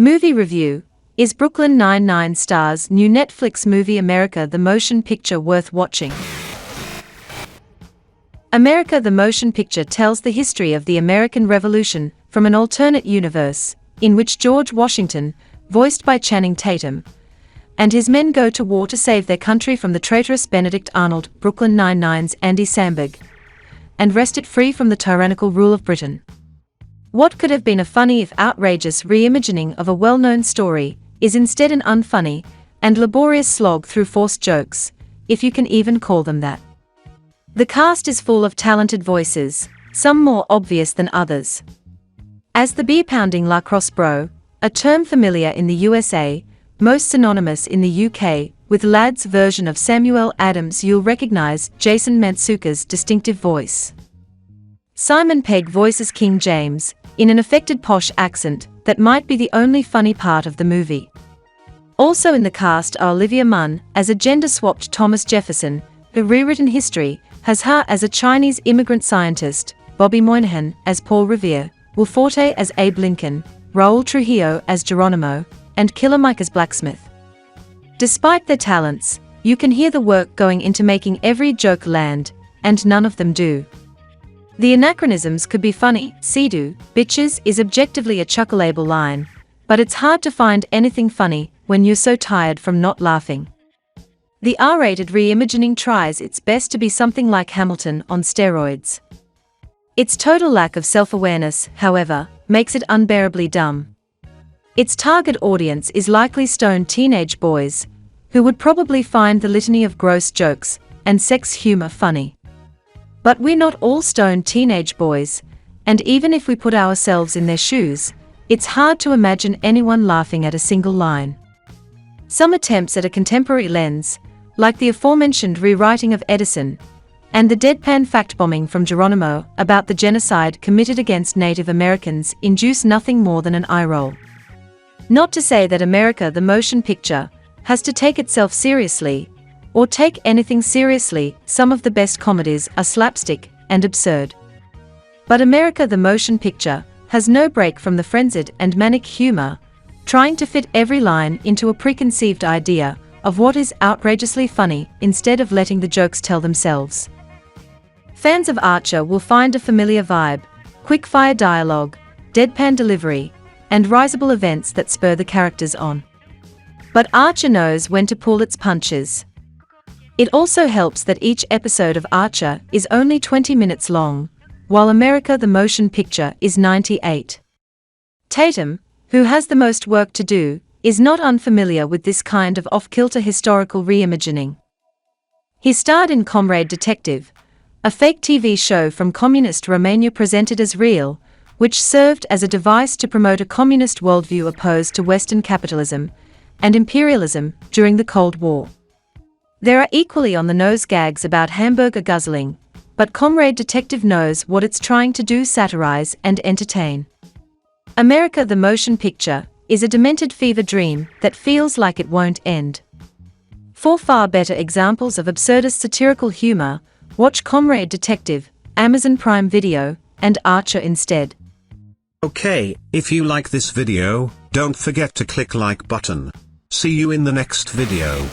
Movie review. Is Brooklyn Nine-Nine stars' new Netflix movie America the Motion Picture worth watching? America the Motion Picture tells the history of the American Revolution from an alternate universe, in which George Washington, voiced by Channing Tatum, and his men go to war to save their country from the traitorous Benedict Arnold, Brooklyn Nine-Nine's Andy Samberg, and wrest it free from the tyrannical rule of Britain. What could have been a funny if outrageous reimagining of a well-known story is instead an unfunny and laborious slog through forced jokes, if you can even call them that. The cast is full of talented voices, some more obvious than others. As the beer-pounding La Crosse bro, a term familiar in the USA, most synonymous in the UK, with Lad's version of Samuel Adams, you'll recognize Jason Mantzoukas' distinctive voice. Simon Pegg voices King James, in an affected posh accent that might be the only funny part of the movie. Also in the cast are Olivia Munn as a gender-swapped Thomas Jefferson, who rewritten history, has her as a Chinese immigrant scientist, Bobby Moynihan as Paul Revere, Will Forte as Abe Lincoln, Raul Trujillo as Geronimo, and Killer Mike as Blacksmith. Despite their talents, you can hear the work going into making every joke land, and none of them do. The anachronisms could be funny. "See-do, bitches" is objectively a chuckleable line, but it's hard to find anything funny when you're so tired from not laughing. The R-rated reimagining tries its best to be something like Hamilton on steroids. Its total lack of self-awareness, however, makes it unbearably dumb. Its target audience is likely stoned teenage boys, who would probably find the litany of gross jokes and sex humor funny. But we're not all stoned teenage boys, and even if we put ourselves in their shoes, it's hard to imagine anyone laughing at a single line. Some attempts at a contemporary lens, like the aforementioned rewriting of Edison, and the deadpan fact-bombing from Geronimo about the genocide committed against Native Americans, induce nothing more than an eye roll. Not to say that America the Motion Picture has to take itself seriously, or take anything seriously. Some of the best comedies are slapstick and absurd. But America the Motion Picture has no break from the frenzied and manic humor, trying to fit every line into a preconceived idea of what is outrageously funny instead of letting the jokes tell themselves. Fans of Archer will find a familiar vibe, quick-fire dialogue, deadpan delivery, and risible events that spur the characters on. But Archer knows when to pull its punches. It also helps that each episode of Archer is only 20 minutes long, while America the Motion Picture is 98. Tatum, who has the most work to do, is not unfamiliar with this kind of off-kilter historical reimagining. He starred in Comrade Detective, a fake TV show from communist Romania presented as real, which served as a device to promote a communist worldview opposed to Western capitalism and imperialism during the Cold War. There are equally on-the-nose gags about hamburger guzzling, but Comrade Detective knows what it's trying to do: satirize and entertain. America the Motion Picture is a demented fever dream that feels like it won't end. For far better examples of absurdist satirical humor, watch Comrade Detective, Amazon Prime Video, and Archer instead. Okay, if you like this video, don't forget to click like button. See you in the next video.